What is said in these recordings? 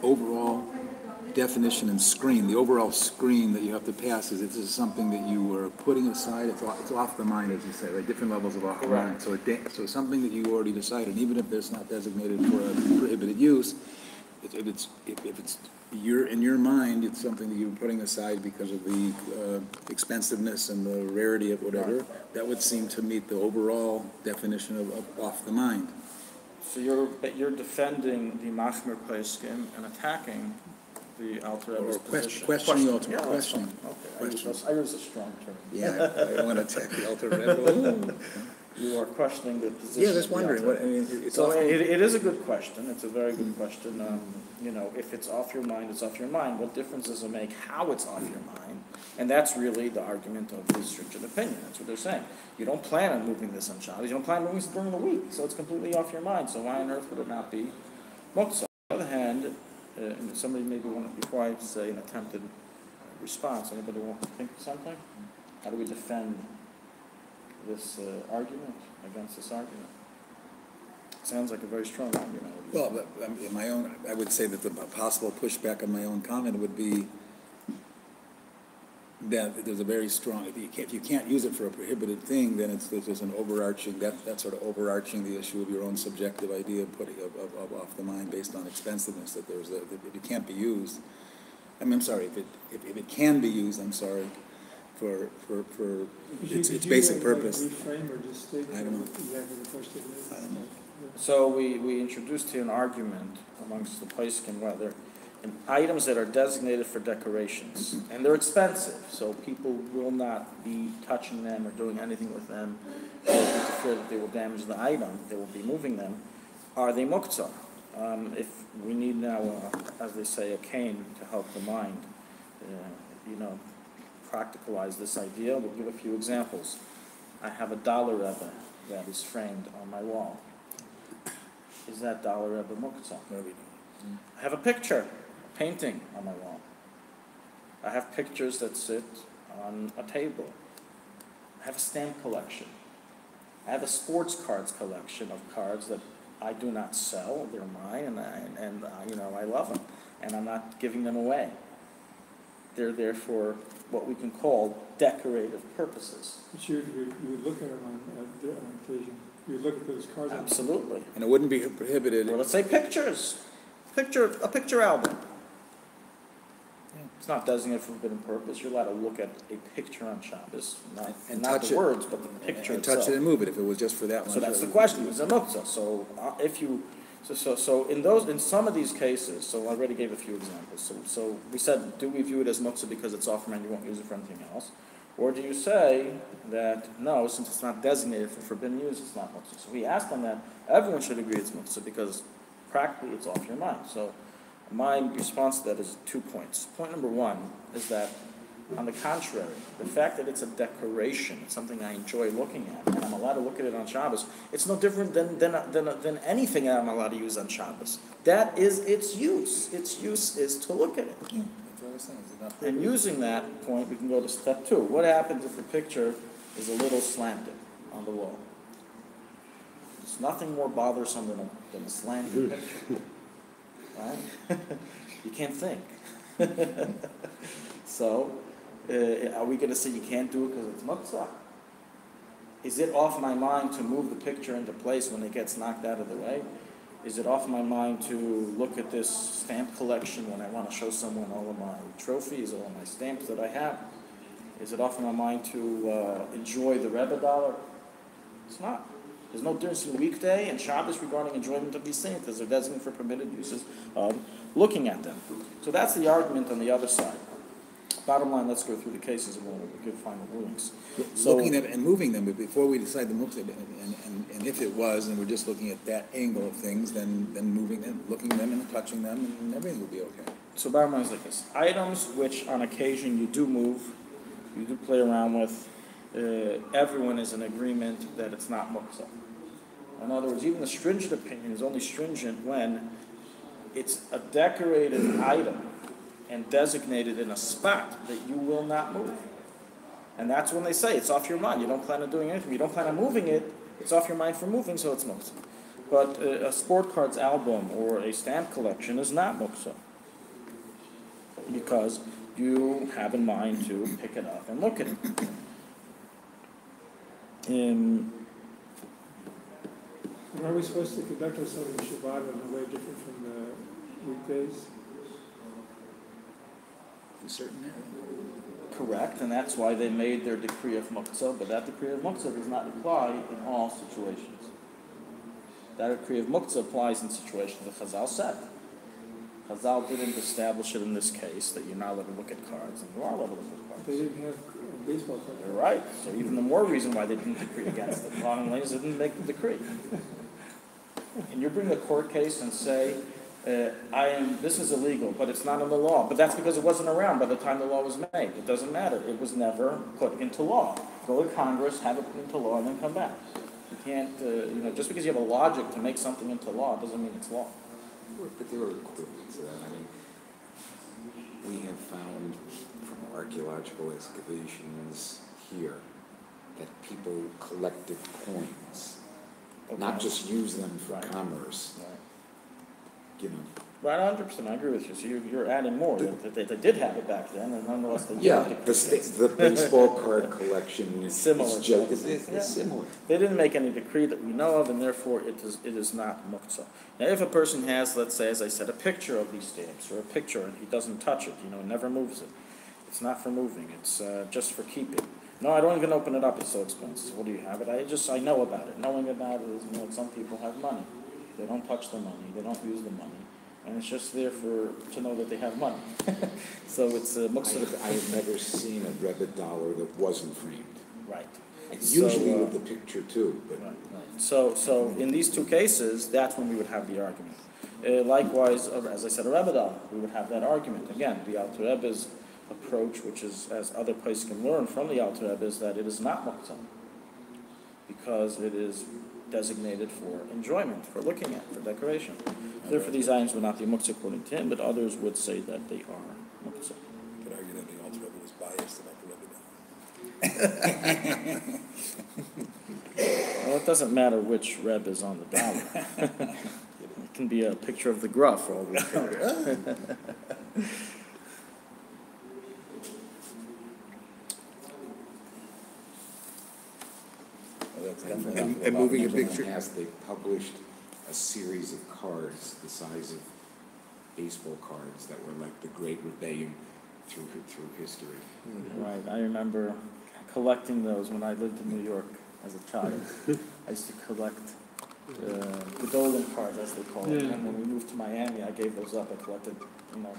overall definition and screen, the overall screen that you have to pass is this is something that you are putting aside, it's off the mind, as you say, right? Different levels of off the mind. So something that you already decided, even if it's not designated for a prohibited use, if it's in your mind, it's something that you're putting aside because of the expensiveness and the rarity of whatever, that would seem to meet the overall definition of off the mind. So you're defending the Machmir Peskim and attacking the Alter Rebbe's position. Questioning. Okay, I use a strong term. Yeah, I don't want to attack the Alter Rebbe. You are questioning the position. Yeah, just wondering. It is a good question. It's a very good question. If it's off your mind, it's off your mind. What difference does it make how it's off your mind? And that's really the argument of the stringent opinion. That's what they're saying. You don't plan on moving this on Shabbos. You don't plan on moving this during the week. So it's completely off your mind. So why on earth would it not be Muksa? On the other hand, somebody maybe want, before I say an attempted response, anybody want to think of something? How do we defend this argument against this argument? Sounds like a very strong argument. Well, but I would say that the possible pushback on my own comment would be that there's a very strong, if you can't use it for a prohibited thing, then there's an overarching, that's sort of overarching the issue of your own subjective idea of putting of off the mind based on expensiveness, that if it can't be used, I'm sorry, if it can be used, I'm sorry, for its basic purpose. Reframe or just state I don't know. exactly the question is? I don't know. So we introduced here an argument amongst the Peskim whether items that are designated for decorations, and they're expensive, so people will not be touching them or doing anything with them, or fear that they will damage the item, they will be moving them. Are they muktzah? If we need now, as they say, a cane to help the mind, practicalize this idea, we'll give a few examples. I have a dollar Rebbe that is framed on my wall. Is that dollar Rebbe muktzah? I have a picture, painting on my wall. I have pictures that sit on a table. I have a stamp collection. I have a sports cards collection of cards that I do not sell. They're mine, and I love them, and I'm not giving them away. They're there for what we can call decorative purposes. But you would look at them on occasion. You would look at those cards. Absolutely. And it wouldn't be prohibited. Well, let's say pictures. A picture album. It's not designated for forbidden purpose. You're allowed to look at a picture on Shabbos, not the words, but the picture and itself. touch it and move it if it was just for that one. So that's the question. Is a muktzah? So in some of these cases, so I already gave a few examples. So we said, do we view it as muktzah because it's off and you won't use it for anything else, or do you say that no, since it's not designated for forbidden use, it's not muktzah? So we asked on that. Everyone should agree it's muktzah because practically it's off your mind. So my response to that is 2 points. Point number one is that, on the contrary, the fact that it's a decoration, it's something I enjoy looking at, and I'm allowed to look at it on Shabbos, it's no different than anything I'm allowed to use on Shabbos. That is its use. Its use is to look at it. Yeah, that's what I was saying. And using that point, we can go to step two. What happens if the picture is a little slanted on the wall? There's nothing more bothersome than a slanted picture. Right? You can't think. So, are we going to say you can't do it because it's muktzah? Is it off my mind to move the picture into place when it gets knocked out of the way? Is it off my mind to look at this stamp collection when I want to show someone all of my trophies, all of my stamps that I have? Is it off my mind to enjoy the Rebbe dollar? It's not. There's no difference in weekday and Shabbos regarding enjoyment of these things because they're designated for permitted uses of looking at them. So that's the argument on the other side. Bottom line, let's go through the cases and we'll give final rulings. So, looking at and moving them, but before we decide the muktzah, and if it was, and we're just looking at that angle of things, then moving them, looking at them and touching them, and everything will be okay. So bottom line is like this. Items which on occasion you do move, you do play around with, everyone is in agreement that it's not muktzah. In other words, even the stringent opinion is only stringent when it's a decorated item and designated in a spot that you will not move. And that's when they say it's off your mind. You don't plan on doing anything. You don't plan on moving it. It's off your mind for moving, so it's muktzah. But a sport cards album or a stamp collection is not muksa, because you have in mind to pick it up and look at it. And are we supposed to conduct ourselves in Shabbat in a way different from the weekdays? In certain areas. Correct, and that's why they made their decree of Muksa, but that decree of Muksa does not apply in all situations. That decree of Muksa applies in situations that Chazal said. Chazal didn't establish it in this case, that you're not allowed to look at cards, and you are allowed to look at cards. They didn't have baseball cards. You're right, so even the more reason why they didn't decree against it. Bottom line is they didn't make the decree. And you bring a court case and say, this is illegal, but it's not in the law. But that's because it wasn't around by the time the law was made. It doesn't matter. It was never put into law. Go to Congress, have it put into law, and then come back. You can't, just because you have a logic to make something into law doesn't mean it's law. But there are equivalents to that. I mean, we have found from archaeological excavations here that people collected coins, not just use them for commerce. Right. You know. Right, 100%. I agree with you. So you're adding more. They did have it back then, and nonetheless they Yeah, didn't. the baseball card collection is Similar. It's similar. They didn't make any decree that we know of, and therefore it is not muktzah. Now, if a person has, let's say, as I said, a picture of these stamps, or a picture, and he doesn't touch it, never moves it, it's not for moving, it's just for keeping. No, I don't even open it up, it's so expensive. What do you have it? I know about it. Knowing about it is, some people have money. They don't touch the money, they don't use the money, and it's just there to know that they have money. So it's muktzah. I have never seen a Rebbe dollar that wasn't framed. Right. Usually with the picture too, but Right. So in these two cases, that's when we would have the argument. Likewise, as I said, a Rebbe dollar, we would have that argument. Again, the Alter Rebbe's approach, which is, as other places can learn from the Alter Rebbe, is that it is not muktzah, because it is designated for enjoyment, for looking at, for decoration. Therefore, these items would not be muktzah according to him, but others would say that they are muktzah. You could argue that the Alter Rebbe was biased about the Rebbe dollar. Well, it doesn't matter which Reb is on the dollar. It can be a picture of the gruff or all we care. and moving a picture. They published a series of cards the size of baseball cards that were like the Great Rebellion through history. Right, I remember collecting those when I lived in New York as a child. I used to collect the golden cards, as they call it. And when we moved to Miami, I gave those up. I collected,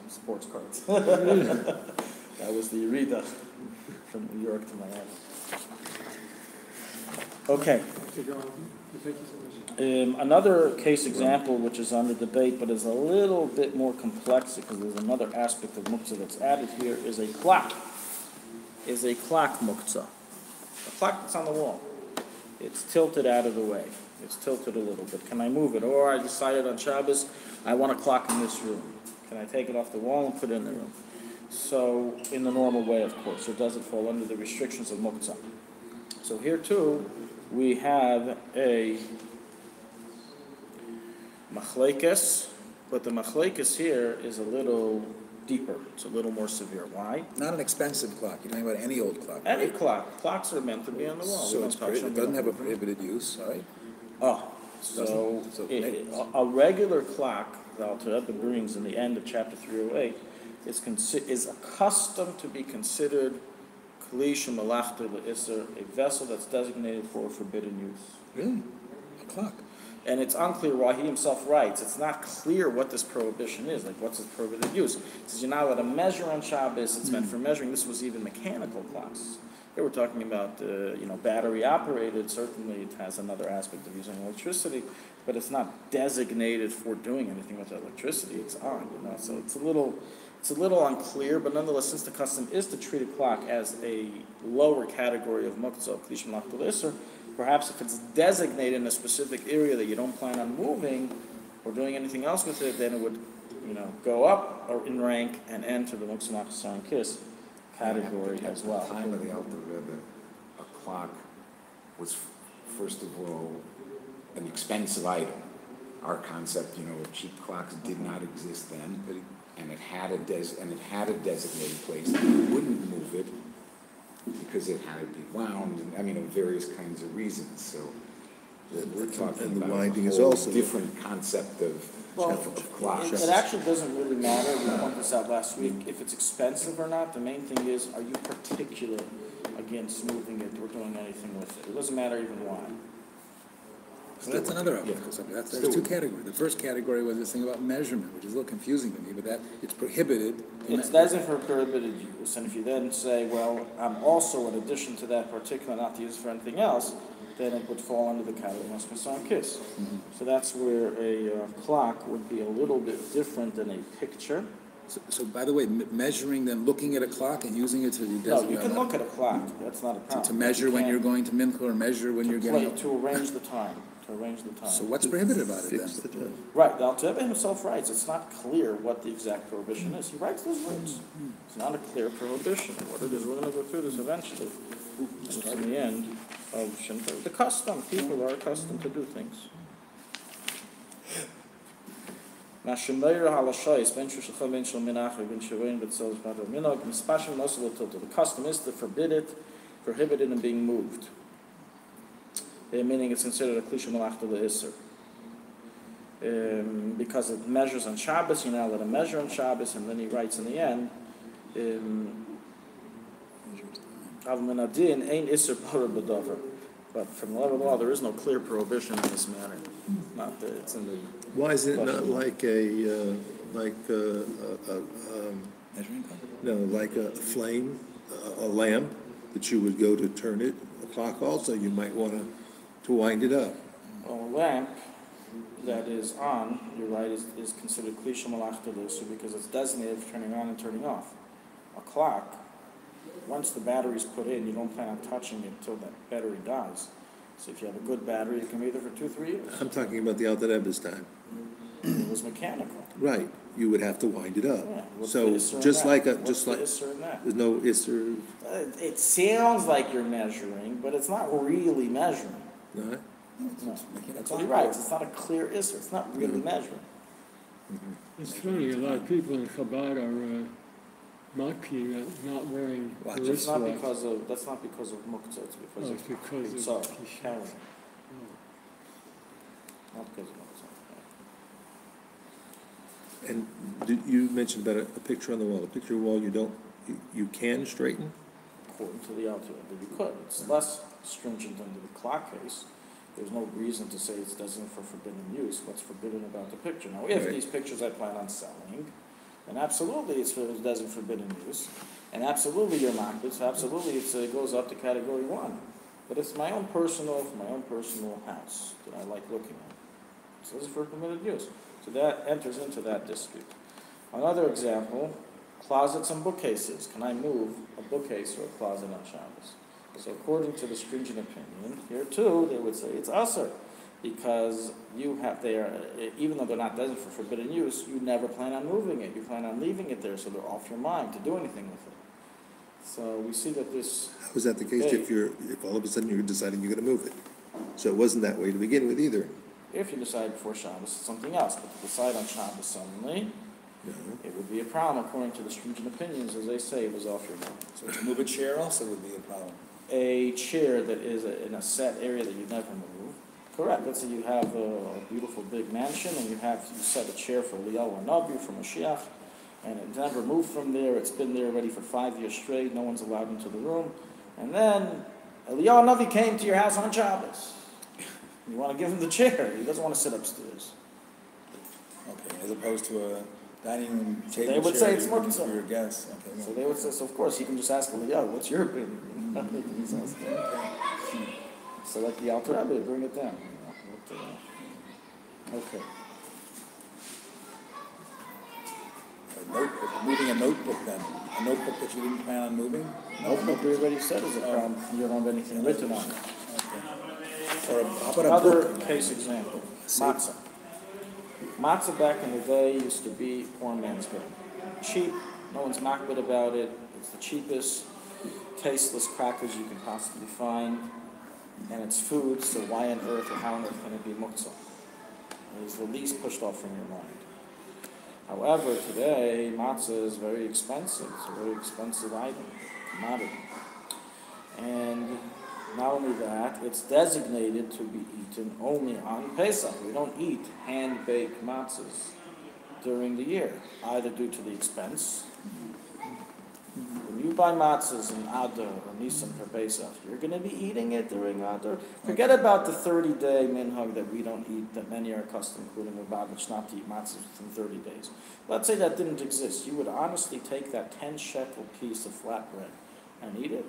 sports cards. That was the Yerida from New York to Miami. Okay. Thank you so much. Another case example, which is under debate, but is a little bit more complex because there's another aspect of muktzah that's added here, is a clock. Is a clock muktzah. A clock that's on the wall. It's tilted out of the way. It's tilted a little bit. Can I move it? Or I decided on Shabbos, I want a clock in this room. Can I take it off the wall and put it in the room? So, in the normal way, of course. Or does it fall under the restrictions of muktzah? So here, too, we have a machlekes, but the machlekes here is a little deeper. It's a little more severe. Why? Not an expensive clock. You're talking about any old clock. Any right? clock. Clocks are meant to be on the wall. So it doesn't have a prohibited use, all right? Oh, so a regular clock, the Alter Rebbe brings in the end of chapter 308, is accustomed to be considered kli shemalachta le'isser, a vessel that's designated for forbidden use. Really? A clock? And it's unclear why he himself writes. It's not clear what this prohibition is, like what's its prohibited use. He says you're not allowed to measure on Shabbos. It's meant for measuring. This was even mechanical clocks. Here we're talking about, battery operated. Certainly it has another aspect of using electricity, but it's not designated for doing anything with electricity. It's on, So it's a little unclear, but nonetheless, since the custom is to treat a clock as a lower category of muktzah, kli shemalachta le'isser, perhaps if it's designated in a specific area that you don't plan on moving or doing anything else with it, then it would, go up or in rank and enter the Muksa Machzor and Kiss category as well. At the time of the Alter Rebbe, a clock was, first of all, an expensive item. our concept, cheap clocks did not exist then, and it had a designated place. You wouldn't move it because it had to be wound, and various kinds of reasons. So we're talking And the about winding a is whole also different concept of clocks. It actually doesn't really matter, we pointed this out last week, if it's expensive or not. The main thing is, are you particular against moving it or doing anything with it? It doesn't matter even why. So that's another optical subject. There's two categories. The first category was this thing about measurement, which is a little confusing to me, but that it's prohibited. It's designated for prohibited use, and if you then say, well, I'm also, in addition to that particular, not to use for anything else, then it would fall under the category of Muksa kiss. So that's where a clock would be a little bit different than a picture. So by the way, measuring them, looking at a clock and using it to No, you can look at a clock, that's not a problem. to measure when you're going to mincha or measure when you're getting up. To arrange the time, So what's prohibited about it fix the then? time. Right, the Alter Rebbe himself writes, it's not clear what the exact prohibition is. He writes those words. It's not a clear prohibition. What it is, we're going to go through this eventually. It's in the end of Shinto. The custom, people are accustomed to do things. The custom is to prohibit it and being moved. Meaning it's considered a klisha malachta le'isser. Because it measures on Shabbos, you're not allowed to measure on Shabbos, and then he writes in the end, but from the level of law, there is no clear prohibition in this matter. Not that it's in the. Why is it not like like a flame, a lamp that you would go to turn it? A clock also, you might want to wind it up. Well, a lamp that is on, you're right, is considered klisha malachta l'isur because it's designated for turning on and turning off. A clock, once the battery's put in, you don't plan on touching it until that battery dies. So if you have a good battery, it can be there for 2-3 years. I'm talking about the Alter Rebbe's time. It was mechanical. Right, you would have to wind it up. Yeah. What's So the issur in just that? like What's the issur in that? there's no issur, It sounds like you're measuring, but it's not really measuring. no? No. That's what he writes. It's not a clear issur. It's not really measuring. It's funny, a lot of people in Chabad are mocking not wearing the That's wristwatch. not because of Muksa. It's because It's because of of Muksa. Carrying. Not because of Muksa. And you mentioned about a picture on the wall. A picture on the wall you can straighten? According to the Alter Rebbe, you could. It's less stringent under the clock case. There's no reason to say it's designated for forbidden use. What's forbidden about the picture? Now, if Right. these pictures I plan on selling, then absolutely it's designated for forbidden use, and absolutely you're not. Absolutely it goes up to category 1. But it's my own personal house that I like looking at. So this is for permitted use. So that enters into that dispute. Another example, closets and bookcases. Can I move a bookcase or a closet on Shabbos? So according to the stringent opinion, here too, they would say it's usher, because even though they're not designated for forbidden use, you never plan on moving it. You plan on leaving it there, so they're off your mind to do anything with it. So we see that this. How is that the case if all of a sudden you're deciding you're going to move it? So it wasn't that way to begin with either. If you decide before Shabbos, it's something else. But to decide on Shabbos suddenly, it would be a problem according to the stringent opinions. As they say, it was off your mind. So to move a chair also would be a problem. A chair that is in a set area that you never move. Correct. Let's say you have a beautiful big mansion and you set a chair for Leo or Navi, for Mashiach, and it's never moved from there. It's been there already for 5 years straight. No one's allowed into the room. And then Leo Navi came to your house on Shabbos. You want to give him the chair. He doesn't want to sit upstairs. Okay, as opposed to a dining room table They would chair say it's you more can use for concerned. your guests. Okay, So they would say, so of course, you can just ask Leo, what's your opinion? He's asking. So like the Alter Rebbe, bring it down. Okay. A notebook, moving a notebook then. A notebook that you didn't plan on moving? Notebook we already said is a problem. You don't have anything written on it. Okay. Or how about a Another book? case example, matzah. Matzah back in the day used to be poor man's bread. Cheap, no one's makbid about it. It's the cheapest, tasteless crackers you can possibly find. And it's food, so why on earth or how on earth can it be muksa? is the least pushed off from your mind. However, today, matzah is very expensive. It's a very expensive item, commodity. And not only that, it's designated to be eaten only on Pesach. We don't eat hand-baked matzahs during the year, either due to the expense. When you buy matzahs in Adar or Nisan for Pesach, you're going to be eating it during Adar. Forget about the 30-day minhag that we don't eat, that many are accustomed, including Lubavitch, not to eat matzahs within 30 days. Let's say that didn't exist. You would honestly take that 10-shekel piece of flatbread and eat it,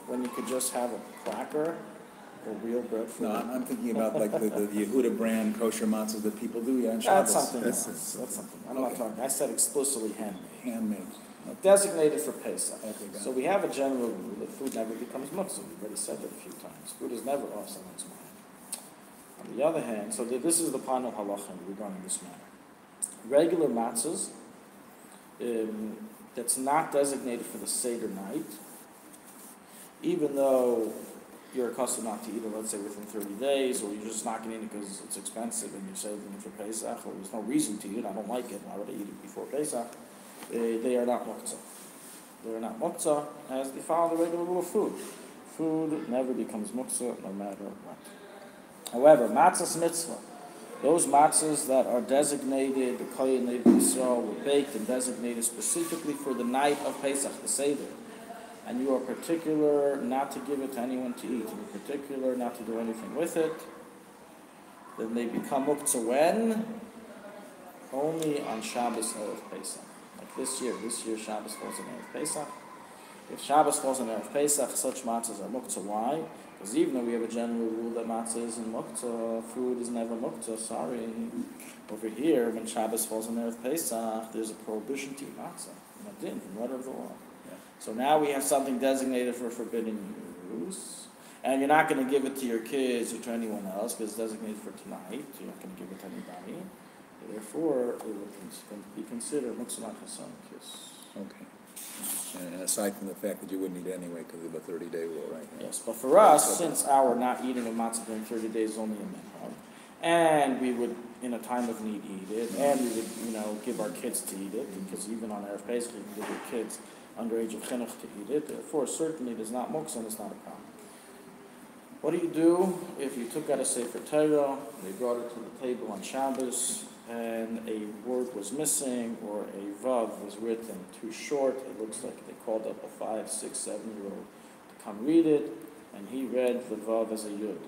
when you could just have a cracker or real bread for No, it. I'm thinking about like the Yehuda brand kosher matzahs that people do on Shabbos. That's something else. That's something. I'm not talking. I said explicitly handmade. Handmade. Designated for Pesach. Okay, got So we have a general rule that food never becomes muksa. We've already said that a few times. Food is never off someone's mind. On the other hand, so this is the final halacha regarding this matter. Regular matzahs, that's not designated for the Seder night, even though you're accustomed not to eat it, let's say within 30 days, or you're just not going to eat it because it's expensive and you're saving it for Pesach, or there's no reason to eat it, I don't like it, why would I eat it before Pesach? They are not muksa. They are not muksa as they follow the regular rule of food. Food never becomes muksa no matter what. However, matzahs mitzvah, those matzahs that are designated, the Kohen Levi Yisrael were baked and designated specifically for the night of Pesach, the Seder, and you are particular not to give it to anyone to eat, and you're particular not to do anything with it, then they become muktzah when? Only on Shabbos Erev Pesach. Like this year Shabbos falls on Erev Pesach. If Shabbos falls on Erev Pesach, such matzahs are muktzah. Why? Because even though we have a general rule that matzah isn't muktzah, food is never muktzah, sorry. Over here, when Shabbos falls on Erev Pesach, there's a prohibition to eat matzah. From the letter of the law. So now we have something designated for forbidden use, and you're not going to give it to your kids or to anyone else because it's designated for tonight. You're not going to give it to anybody. Therefore, it will be considered muksa chasan kiss. Okay. And aside from the fact that you wouldn't eat it anyway because of the 30-day rule, right? Yes, but for us, since our not eating of matzah during 30 days is only a minhag, and we would, in a time of need, eat it, and we would, give our kids to eat it, because even on Erev Pesach, you can give your kids under age of chinuch to eat it. Therefore, certainly it is not muksa and it's not a problem. What do you do if you took out a Sefer Torah, they brought it to the table on Shabbos, and a word was missing, or a vav was written too short? It looks like they called up a 5, 6, 7-year-old to come read it, and he read the vav as a yud.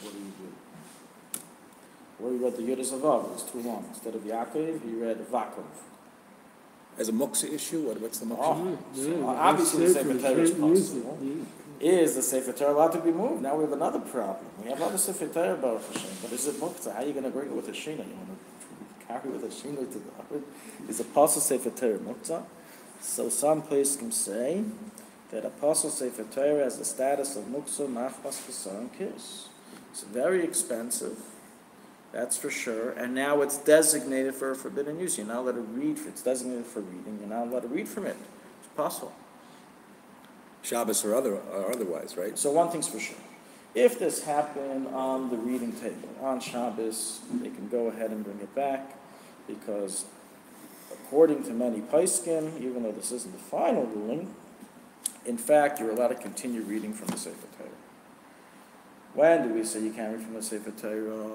What do you do? Or he read the yud as a vav, it was too long. Instead of Yaakov, he read Vakov. As a muksa issue, what's the muksa? Oh, so obviously the Sefer Torah is possible. Is the Sefer Torah allowed to be moved? Now we have another problem. We have other Sefer Torah, Baruch Hashem, but is it muktzah? How are you going to bring it with a shina? You want to carry with a shina to the other? Is Apostle Sefer Torah muktzah? So some places can say that Apostle Sefer Torah has the status of muktzah, machmas, kasar, and kiss. It's very expensive. That's for sure. And now it's designated for forbidden use. You're not allowed to read. It's designated for reading. You're not allowed to read from it. It's possible. Shabbos or otherwise, right? So one thing's for sure. If this happened on the reading table, on Shabbos, they can go ahead and bring it back, because according to many poskim, even though this isn't the final ruling, in fact, you're allowed to continue reading from the Sefer Torah. When do we say you can't read from the Sefer Torah?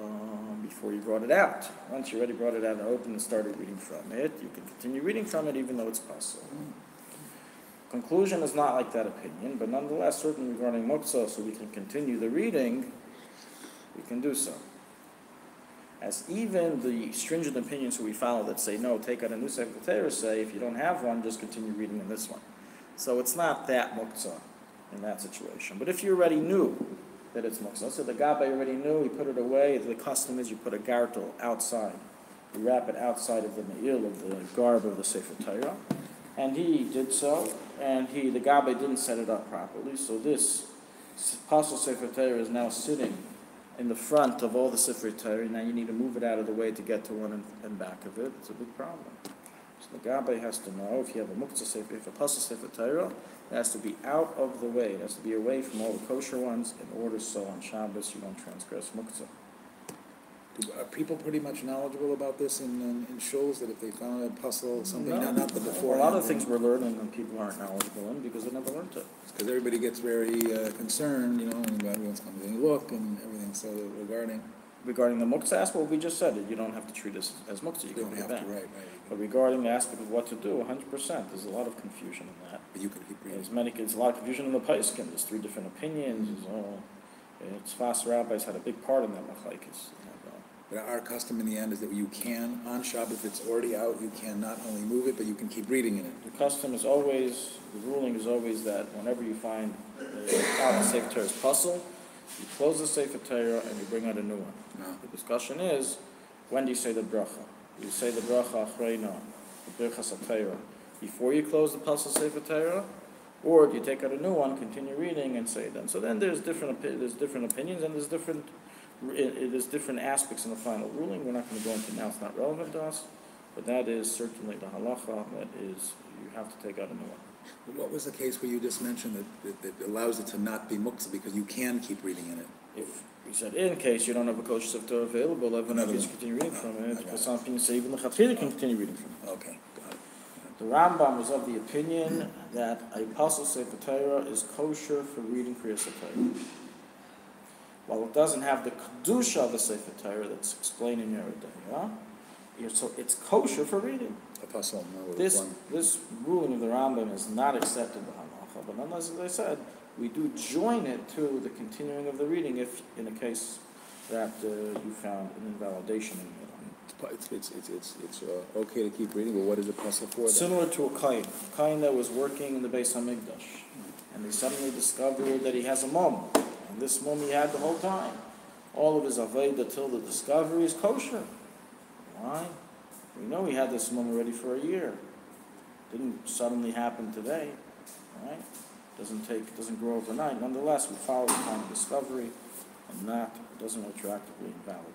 Before you brought it out. Once you already brought it out and opened and started reading from it, you can continue reading from it even though it's possible. Conclusion is not like that opinion, but nonetheless, certainly regarding Muksa, so we can continue the reading, we can do so. As even the stringent opinions who we follow that say, no, take out a new Sefer Torah, say, if you don't have one, just continue reading in this one. So it's not that Muksa in that situation. But if you already knew that it's muksa. So the Gabbai already knew, he put it away. The custom is you put a gartel outside. You wrap it outside of the me'il, of the garb of the Sefer Torah. And he did so, and the Gabbai didn't set it up properly. So this Apostle Sefer Torah is now sitting in the front of all the Sefer Torah. Now you need to move it out of the way to get to one and back of it. It's a big problem. So the Gabbai has to know, if you have a Muksa Sefer, if a Apostle Sefer Torah, it has to be out of the way. It has to be away from all the kosher ones in order so on Shabbos you don't transgress Muksa. Are people pretty much knowledgeable about this in shuls, that if they found a puzzle or something, No. not the before? A lot of things we're learning and people aren't knowledgeable in because they never learned it. Because everybody gets very concerned, and everyone's coming to look and everything, so Regarding the Muksa aspect, well, we just said it, you don't have to treat this as Muksa, you you can don't put it have to, back. right. But regarding the aspect of what to do, 100%, there's a lot of confusion in that. But you can keep reading. There's a lot of confusion in the Paiskim, there's 3 different opinions, it's fast rabbis had a big part in that machlekes. But our custom in the end is that you can, on Shabbos, if it's already out, you can not only move it, but you can keep reading in it. The custom is always, the ruling is always that whenever you find a Sefer Torah's puzzle, you close the Sefer Torah and you bring out a new one. No. The discussion is, when do you say the bracha? You say the bracha achreina, the birchas HaTorah, before you close the puzzle Sefer Torah, or do you take out a new one, continue reading, and say it then? So then there's different opinions, and there's different aspects in the final ruling. We're not going to go into now; it's not relevant to us. But that is certainly the halacha. That is, you have to take out a new one. What was the case where you just mentioned that allows it to not be muksa because you can keep reading in it? If we said in case you don't have a kosher Sefer Torah available, everyone Another can one. continue reading from it. I got Because it. some opinions say even the Chatchila can continue reading from it. Okay, got it. The Rambam is of the opinion that a puzzle Sefer Torah is kosher for reading Kriyas Torah. While it doesn't have the kedusha of the Sefer Torah that's explained in Yeridayah, so it's kosher for reading. A puzzle, no, This ruling of the Rambam is not accepted by halacha, but nonetheless, as I said, we do join it to the continuing of the reading if, in a case that you found an invalidation in it. It's okay to keep reading, but what is a puzzle for? Similar to a kain that was working in the Beis Hamikdash, and they suddenly discovered that he has a mum, and this mum he had the whole time. All of his avodah till the discovery is kosher. Why? We know he had this mum already for a year. Didn't suddenly happen today, right? Doesn't grow overnight. Nonetheless, we follow the time of discovery, and it doesn't retroactively invalidate.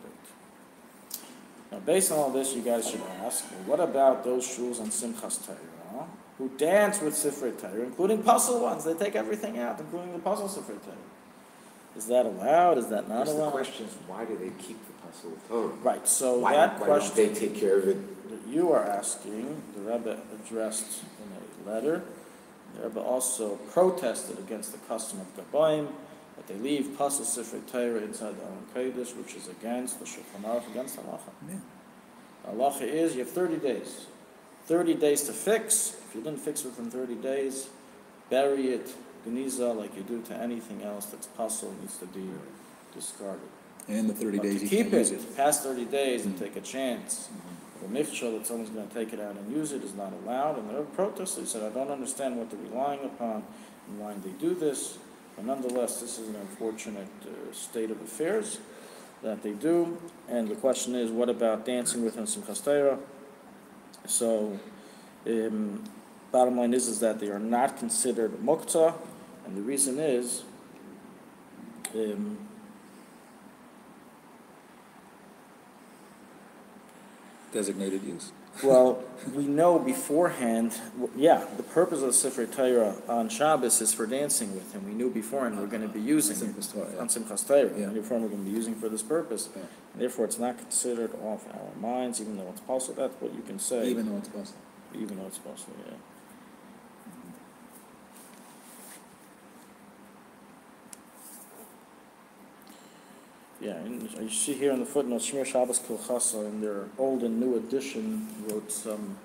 Now, based on all this, you guys should ask, well, what about those shuls on Simchas Torah who dance with Sifrei Torah, including puzzle ones? They take everything out, including the puzzle Sifrei Torah. Is that allowed? Is that not The allowed? question is, why do they keep the puzzle Torah? Right, so Why that don't question they take care of it? that you are asking, the Rebbe addressed in a letter. The Rebbe also protested against the custom of Gabayim, that they leave Pasal Sifrei Torah inside the Aron Kodesh, which is against the Shulchan Aruch, against halacha. Yeah. Halacha is you have 30 days. 30 days to fix. If you didn't fix within 30 days, bury it, geniza, like you do to anything else that's Pasal, needs to be discarded. And the 30 But days to you keep can't use it. past 30 days and take a chance, the michshel that someone's going to take it out and use it is not allowed. And the Rebbe protested. He said, I don't understand what they're relying upon and why they do this. But nonetheless, this is an unfortunate state of affairs that they do. And the question is, what about dancing with Simchas Torah? So, bottom line is that they are not considered muktzah, and the reason is, Designated use. well, we know beforehand, the purpose of the Sifrei Torah on Shabbos is for dancing with him. We knew beforehand we're going to be using it Simchas Torah, yeah. on Simchas Torah. Yeah. And therefore we're going to be using for this purpose. Yeah. And therefore it's not considered off our minds, even though it's possible. That's what you can say. Even though it's possible. Even though it's possible, yeah. Yeah, and you see here in the footnote, Shmir Shabbos Kilchasa, in their old and new edition, wrote some,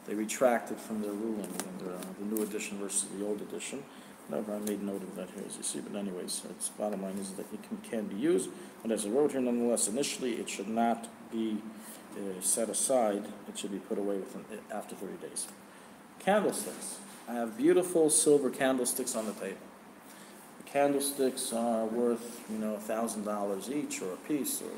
they retracted from their ruling in the new edition versus the old edition. Whatever, I made note of that here, as you see. But anyways, its bottom line is that it can be used. But as I wrote here, nonetheless, initially it should not be set aside. It should be put away after 30 days. Candlesticks. I have beautiful silver candlesticks on the table. Candlesticks are worth, $1,000 each or a piece, or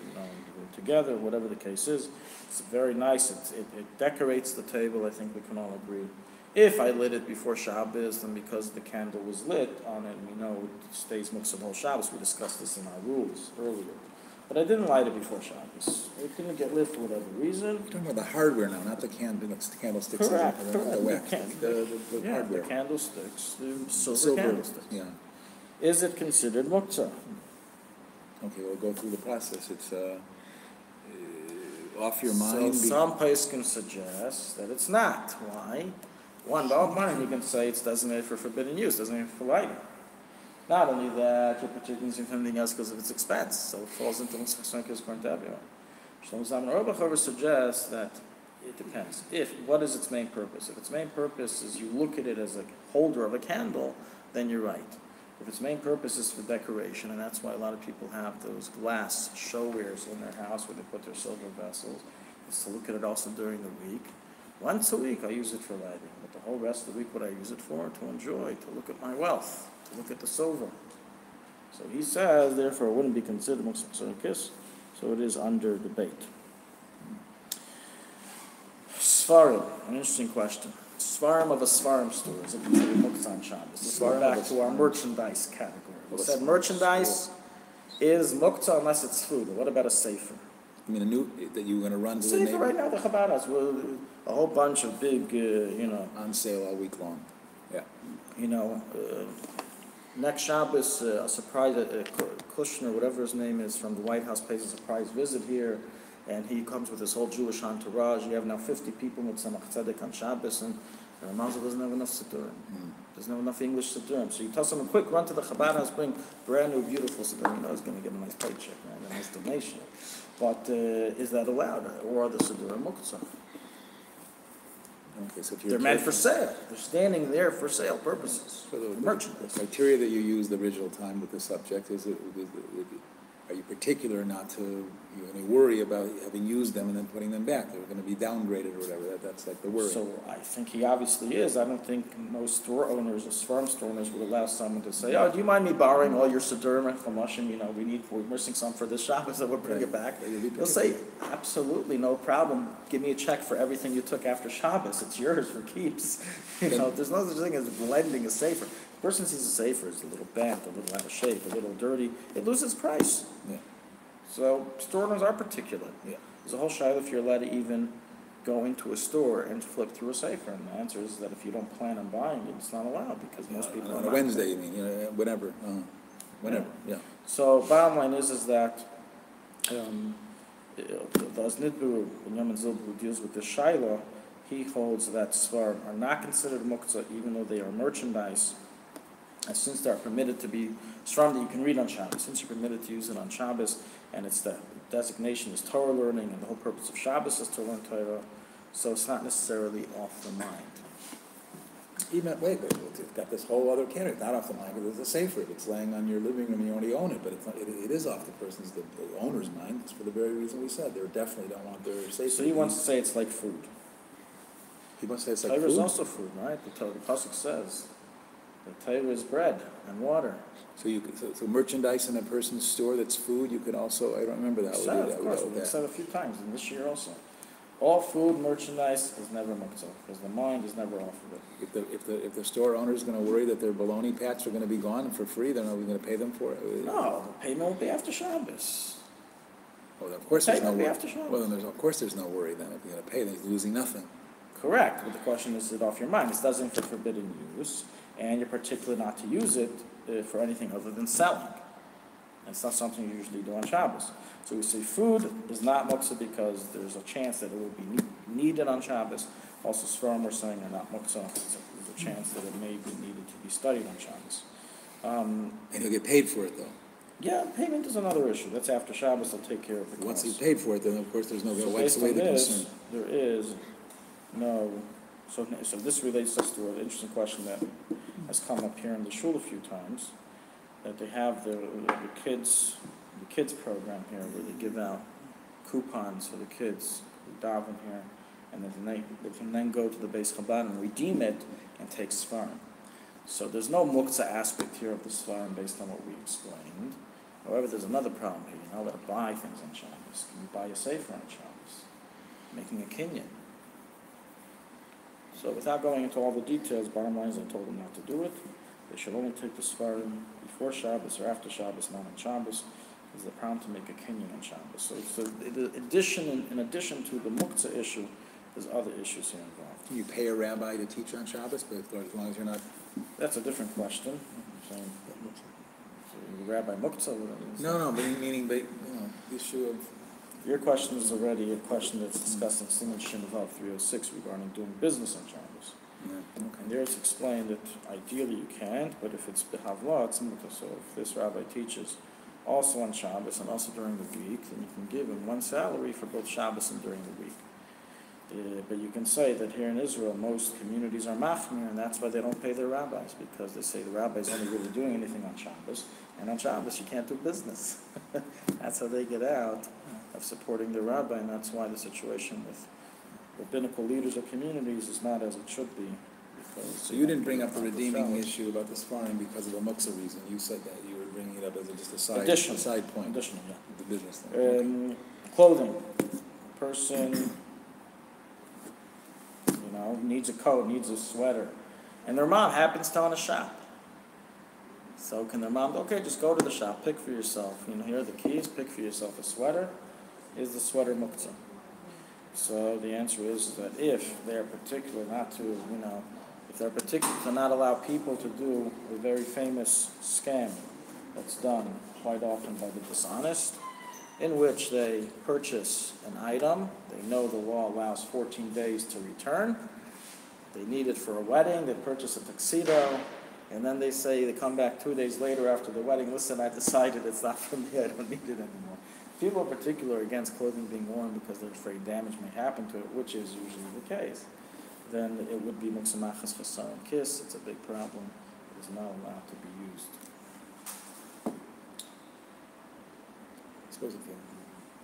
together, whatever the case is. It's very nice. It decorates the table. I think we can all agree. If I lit it before Shabbos, then because the candle was lit on it, it stays Muksa whole Shabbos. We discussed this in our rules earlier. But I didn't light it before Shabbos. It didn't get lit for whatever reason. You're talking about the hardware now, not the candlesticks. Correct. The wax, the Yeah, hardware. the candlesticks, the silver candlesticks. Yeah. Is it considered Muksa? Okay, we'll go through the process. It's off your So mind? some place can suggest that it's not. Why? One, the mind you can say it's designated for forbidden use, designated for lighting. Not only that, you're particularly using something else because of its expense, so it falls into Muksa according to everyone. Shlomo Zalman Auerbach suggests that it depends. What is its main purpose? If its main purpose is you look at it as a holder of a candle, then you're right. If its main purpose is for decoration, and that's why a lot of people have those glass showwares in their house where they put their silver vessels, is to look at it also during the week. Once a week I use it for lighting, but the whole rest of the week what I use it for? To enjoy, to look at my wealth, to look at the silver. So he says, therefore, it wouldn't be considered Muksa kiss, so it is under debate. Svarim, an interesting question. Svarim of a Svarim store is it considered Muksa on Shabbos? Let's go back to our merchandise category. We said merchandise is Muksa unless it's food. What about a sefer? I mean, that you're going to run to the Sefer neighbor? right now, the Chabad a whole bunch of big, On sale all week long. Yeah. Next Shabbos, a surprise, Kushner, whatever his name is, from the White House pays a surprise visit here, and he comes with his whole Jewish entourage. You have now 50 people with Tzemach Tzedek on Shabbos, and Ramazah doesn't have enough Siddurim. Doesn't have enough English Siddurim. So you tell someone, quick, run to the Chabad House, bring brand new, beautiful Siddurim. You know he's going to get a nice paycheck, right? A nice donation. But is that allowed? Or are the Siddurim Muksa? Okay, so if They're meant for sale. They're standing there for sale purposes. So the Merchandise. criteria that you used the original time with the subject are you particular not to, you have any worry about having used them and then putting them back? They're going to be downgraded or whatever. That's like the worry. So I think he obviously is. I don't think most store owners or farm store owners would allow someone to say, "Oh, do you mind me borrowing all your Siddurim and Chumashim? We're missing some for this Shabbos, so we'll bring it back." He'll say, "Absolutely, no problem. Give me a check for everything you took after Shabbos. It's yours for keeps." There's no such thing as blending a sefer. The person sees a sefer as a little bent, a little out of shape, a little dirty. It loses price. Yeah. So store owners are particular. Yeah. There's a whole shiloh if you're allowed to even go into a store and flip through a sefer, and the answer is that if you don't plan on buying it, it's not allowed because most people On are a not. Wednesday, you mean, whatever. Whenever, yeah. So bottom line is that the Aznidbu, Yaman Zilbu, who deals with the shiloh, he holds that Svar are not considered Muksa even though they are merchandise. And since they're permitted to be Svar that you can read on Shabbos, since you're permitted to use it on Shabbos, and it's the designation is Torah learning, and the whole purpose of Shabbos is to learn Torah, so it's not necessarily off the mind. Even, wait, it's got this whole other category. It's not off the mind because it's a safer. If it's laying on your living room, you already own it, but it's not, it is off the person's, the owner's mind. It's for the very reason we said. They definitely don't want their safer. So he wants to say it's like food. He wants to say it's like Torah is food? also food, right? The Pasuk says that Torah is bread and water. So so merchandise in a person's store that's food, you could also, I don't remember that. Of course, we've said a few times, and this year also. All food, merchandise is never muktzah, because the mind is never off of it. If the store owner is going to worry that their bologna packs are going to be gone for free, then are we going to pay them for it? No, the payment will be after Shabbos. Well, of course there's no Payment will be worry. after Shabbos. Well, then of course there's no worry then. If you're going to pay, then he's losing nothing. Correct, but the question is it off your mind? It's doesn't for forbidden use, and you're particular not to use it for anything other than selling. It's not something you usually do on Shabbos. So we say food is not muksa because there's a chance that it will be needed on Shabbos. Also, Sfarim we're saying are not muksa. There's a chance that it may be needed to be studied on Shabbos. And he'll get paid for it, though. Yeah, payment is another issue. That's after Shabbos. They'll take care of the Once costs. he's paid for it, then of course there's no So wipes based away on the this, concern. there is no. So this relates us to an interesting question that has come up here in the shul a few times. That they have the kids program here where they give out coupons for the kids who daven here, and then they can then go to the Beis Chabad and redeem it and take Sfarim. So there's no muktzah aspect here of the Sfarim based on what we explained. However, there's another problem here. You're not allowed to buy things on Shabbos. Can you buy a sefer on Shabbos? Making a kinyan. So without going into all the details, bottom line is I told them not to do it. They should only take the Sfarim before Shabbos or after Shabbos, not on Shabbos, because they're proud to make a kinyan on Shabbos. So in addition to the muktzah issue, there's other issues here involved. Can you pay a rabbi to teach on Shabbos, but as long as you're not... That's a different question. So the rabbi muktzah? No, but meaning the issue of Your question is already a question that's discussed in Siman Shin Vav 306 regarding doing business on Shabbos. And there it's explained that ideally you can't, but if it's behavla, it's muksa. So if this rabbi teaches also on Shabbos and also during the week, then you can give him one salary for both Shabbos and during the week. But you can say that here in Israel, most communities are machmir, and that's why they don't pay their rabbis, because they say the rabbi's only really doing anything on Shabbos, and on Shabbos you can't do business. That's how they get out of supporting the rabbi, and that's why the situation with rabbinical leaders of communities is not as it should be. So you didn't bring up the redeeming issue about the sparring because of a muksa reason. You said that you were bringing it up as just a side point. Additional, yeah. The business thing. Clothing. Person, needs a coat, needs a sweater, and their mom happens to own a shop. So can their mom, okay, just go to the shop, pick for yourself. Here are the keys, pick for yourself a sweater. Is the sweater muksa? So the answer is that if they're particular not to, if they're particular to not allow people to do a very famous scam that's done quite often by the dishonest, in which they purchase an item, they know the law allows 14 days to return, they need it for a wedding, they purchase a tuxedo, and then they come back 2 days later after the wedding, listen, I decided it's not for me, I don't need it anymore. People in particular are against clothing being worn because they're afraid damage may happen to it, which is usually the case. Then it would be muksa machas chasar and kiss. It's a big problem. It is not allowed to be used. I suppose if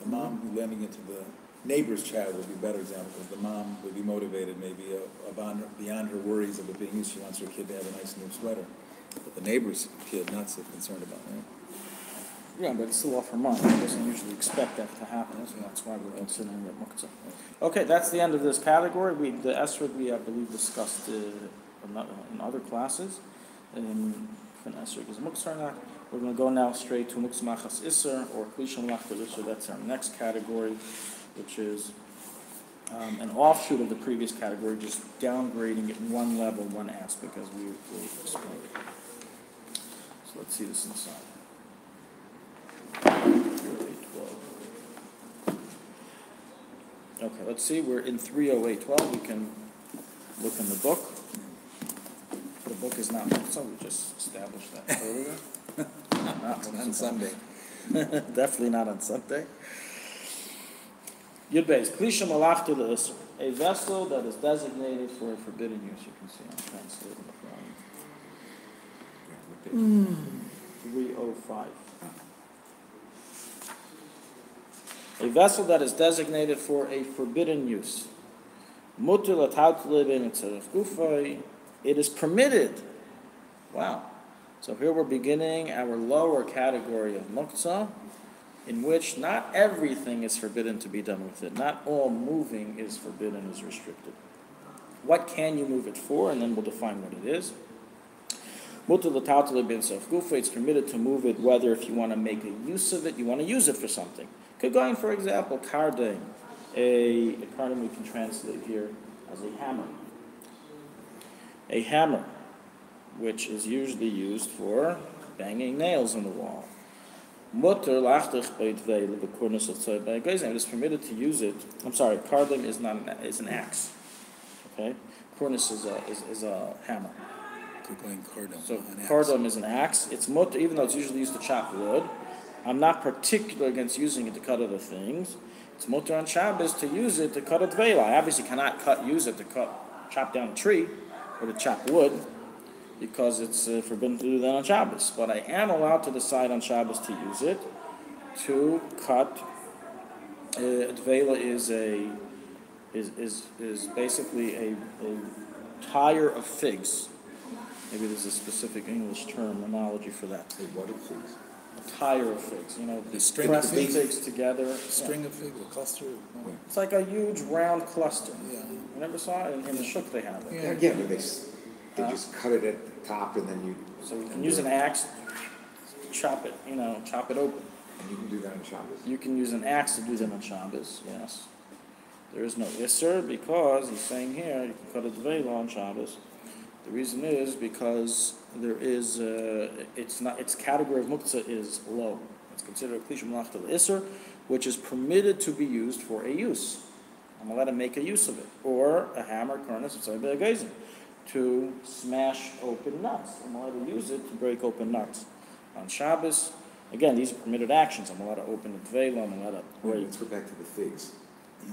the mom who lending it to the neighbor's child would be a better example, because the mom would be motivated maybe beyond her worries of it being used. She wants her kid to have a nice new sweater. But the neighbor's kid, not so concerned about it. Yeah, but it's still off her mind. She doesn't usually expect that to happen, so that's why we're considering it muksa. Okay, that's the end of this category. The esrog we, I believe, discussed in other classes. If an esrog is muksa or not. We're going to go now straight to muksa machas iser, or klisha malachta iser. That's our next category, which is an offshoot of the previous category, just downgrading it one level, one aspect, as we will explain. So let's see this inside. Okay, let's see, we're in 308.12. We can look in the book. The book is not Muksa, we just established that earlier. Not On Sunday. Definitely not on Sunday. Yud Beis, Klisha Malachta L'Isr, a vessel that is designated for a forbidden use. You can see I'm translating from 305. A vessel that is designated for a forbidden use. It is permitted. Wow. So here we're beginning our lower category of muksa, in which not everything is forbidden to be done with it. Not all moving is forbidden, is restricted. What can you move it for? And then we'll define what it is. It's permitted to move it whether if you want to make a use of it, you want to use it for something. Could go in, for example, kardem. A kardem we can translate here as a hammer. A hammer, which is usually used for banging nails on the wall. It is permitted to use it. I'm sorry, kardem is an axe. Okay, cornice is a hammer. So kardem is an axe. It's mutter, even though it's usually used to chop wood. I'm not particular against using it to cut other things. It's mutter on Shabbos to use it to cut a dveila. I obviously cannot use it to chop down a tree or to chop wood, because it's forbidden to do that on Shabbos. But I am allowed to decide on Shabbos to use it to cut. Dveila is basically a tire of figs. Maybe there's a specific English terminology for that. A what of figs? A tire of figs. The string of press the figs? figs together. String of figs, a cluster? It's like a huge round cluster. Yeah. You never saw it? In the shuk they have it. Yeah, but they just cut it at the top and then you... So you can use an axe, chop it open. And you can do that on Shabbos? You can use an axe to do that on Shabbos, yes. There is no isser, because he's saying here, you can cut a dveila on Shabbos. The reason is because there is, its category of muktzah is low. It's considered a klisha malachta l'isser, which is permitted to be used for a use. I'm allowed to make a use of it. Or a hammer, cornice, to smash open nuts. I'm allowed to use it to break open nuts. On Shabbos, again, these are permitted actions. I'm allowed to open a tvela, I'm allowed to break. Let's go back to the figs.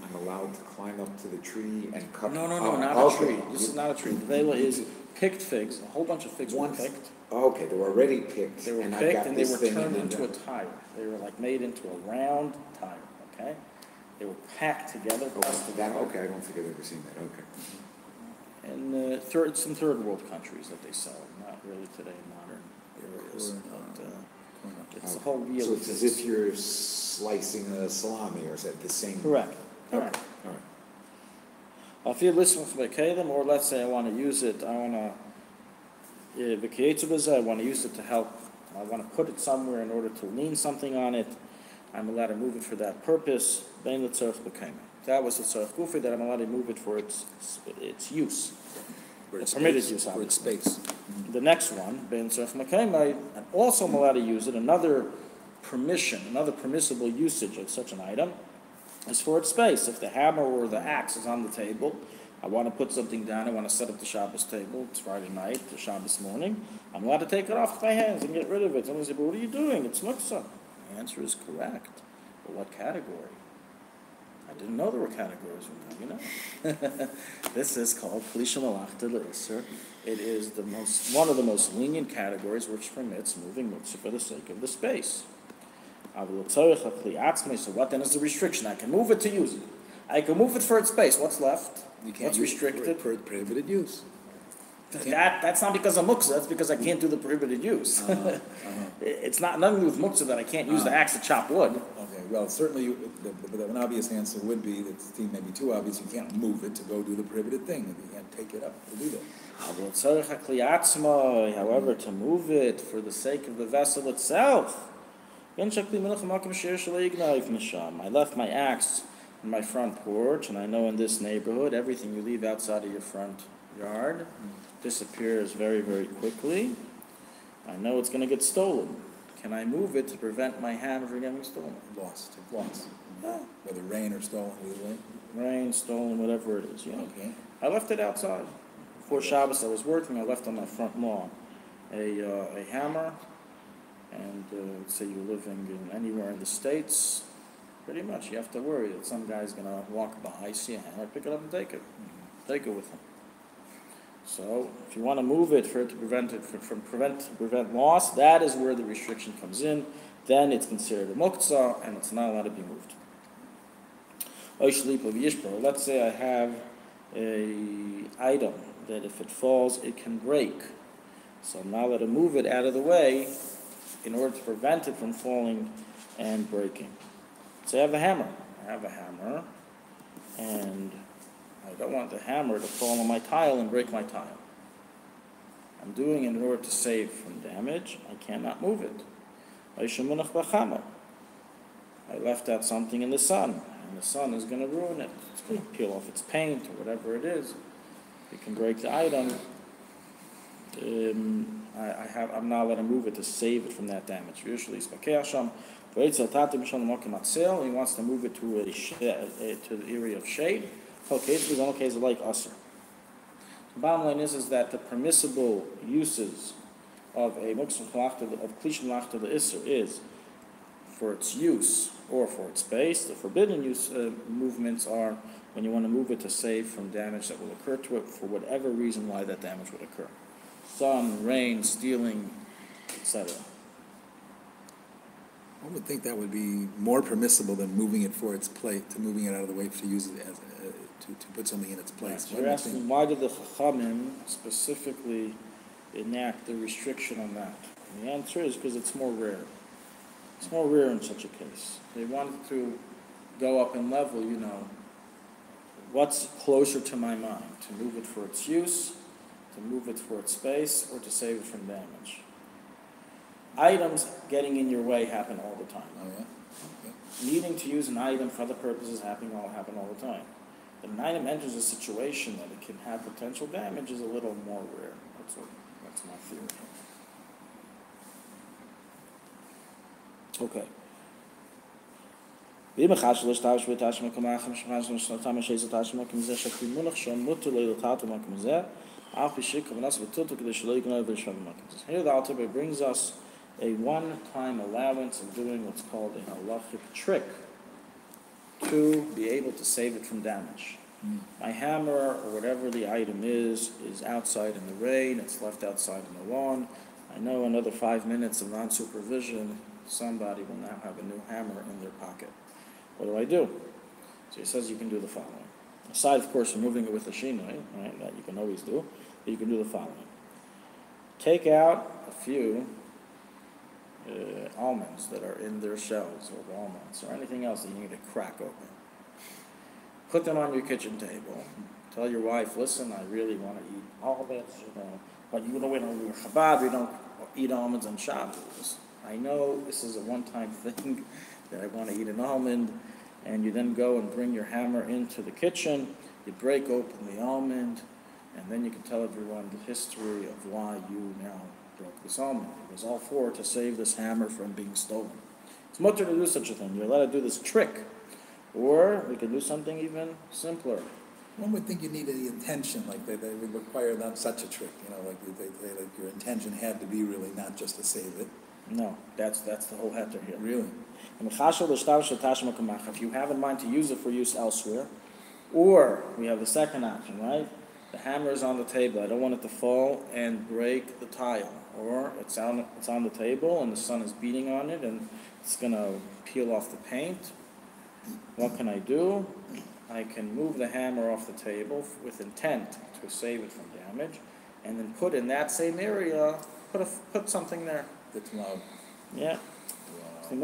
I'm allowed to climb up to the tree and cut. No, not a okay. tree. This is not a tree. The tvela is picked figs. A whole bunch of figs were picked. Okay, they were already picked. They were and I picked got and they this were thing turned in into a there. tire. They were like made into a round tire, okay? They were packed together. Okay, I don't think I've ever seen that, okay. And some third world countries that they sell, not really today in modern areas. But it's a whole wheel. So it's as if you're slicing a salami, or is that the same? Correct. Okay, all right. If you listen for them, or let's say I want to use it, I want to use it to help. I want to put it somewhere in order to lean something on it. I'm allowed to move it for that purpose. That was the tzarech gufi that I'm allowed to move it for its use. For its permitted space, use, for its obviously. space. The next one, ben tzarech mekayma, and also I'm allowed to use it. Another permissible usage of such an item is for its space. If the hammer or the axe is on the table, I want to put something down, I want to set up the Shabbos table, it's Friday night, the Shabbos morning, I'm allowed to take it off with my hands and get rid of it. Someone say, but what are you doing? It's Muksa. The answer is correct. But what category? I didn't know there were categories. Now you know. This is called Klisha Malachta L'Isser. It is one of the most lenient categories which permits moving Muksa for the sake of the space. So what then is the restriction? I can move it to use it. I can move it for its space. What's left? You can't What's use it restricted? for prohibited use. That's not because of Muksa, that's because I can't do the prohibited use. It's not nothing to do with Muksa that I can't use the axe to chop wood. Okay, well, certainly, an obvious answer would be, that maybe too obvious, you can't move it to go do the prohibited thing, you can't take it up to do that. However, to move it for the sake of the vessel itself, I left my axe in my front porch, and I know in this neighborhood, everything you leave outside of your front yard disappears very, very quickly. I know it's going to get stolen. Can I move it to prevent my hammer from getting stolen? Lost. Yeah. Whether rain or stolen, either way. Rain, stolen, whatever it is. Yeah. Okay. I left it outside. Before Shabbos, I was working. I left on my front lawn a hammer, and say you're living anywhere in the States, pretty much you have to worry that some guy's going to walk by, see a hammer, pick it up and take it. Take it with him. So if you want to move it for it to prevent loss, that is where the restriction comes in. Then it's considered a muksa and it's not allowed to be moved. Let's say I have an item that if it falls, it can break. So I'm not allowed to move it out of the way in order to prevent it from falling and breaking. So I have a hammer. And I don't want the hammer to fall on my tile and break my tile. I'm doing it in order to save from damage. I cannot move it. I left out something in the sun, and the sun is going to ruin it. It's going to peel off its paint or whatever it is. It can break the item. I'm not allowed to move it to save it from that damage. Usually, he wants to move it to the area of shade. Okay, like usher. The bottom line is that the permissible uses of a muksa of klisha malachta l'isser is for its use or for its space. The forbidden use movements are when you want to move it to save from damage that will occur to it for whatever reason why that damage would occur. Sun, rain, stealing, etc. I would think that would be more permissible than moving it for its plate, to moving it out of the way to use it as to put something in its place. You're asking why did the Chachamim specifically enact the restriction on that? And the answer is because it's more rare. It's more rare in such a case. They wanted to go up in level, what's closer to my mind? To move it for its use, to move it for its space, or to save it from damage. Items getting in your way happen all the time. Oh, yeah? Okay. Needing to use an item for other purposes happen all the time. But an item enters a situation that it can have potential damage is a little more rare. That's my theory. Okay. the Alter Rebbe brings us a one-time allowance of doing what's called a halachic trick to be able to save it from damage. My hammer, or whatever the item is outside in the rain, it's left outside in the lawn. I know another 5 minutes of non-supervision, somebody will now have a new hammer in their pocket. What do? So he says you can do the following. Aside, of course, from moving it with a shinoi, right, that you can always do, but you can do the following. Take out a few almonds that are in their shells, or walnuts, or anything else that you need to crack open. Put them on your kitchen table. Tell your wife, listen, I really want to eat almonds, but you know, we're Chabad, we don't eat almonds on Shabbos. I know this is a one-time thing that I want to eat an almond, and you then go and bring your hammer into the kitchen, you break open the almond, and then you can tell everyone the history of why you now broke this almond. It was all for to save this hammer from being stolen. It's much to do such a thing. You're allowed to do this trick. Or we could do something even simpler. One would think you needed the intention, like they would require not such a trick, like your intention had to be really not just to save it. No, that's the whole heter here. Really? If you have in mind to use it for use elsewhere, or we have the second option, right? The hammer is on the table. I don't want it to fall and break the tile. Or it's on the table and the sun is beating on it and it's going to peel off the paint. What can I do? I can move the hammer off the table with intent to save it from damage, and then put in that same area, put something there. That's loud. Yeah. Even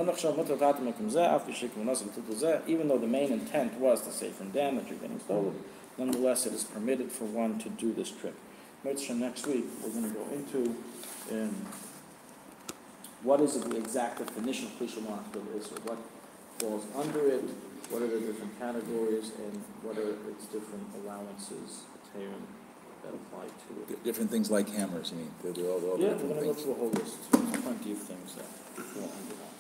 though the main intent was to save from damage or getting stolen, nonetheless it is permitted for one to do this trick. Next week we're going to go into what is the exact definition of Klisha is, or what falls under it, what are the different categories, and what are its different allowances that apply to it. Different things like hammers, you mean? They're all Yeah, different we're going to go things. through a whole list. There's plenty of things that fall under that.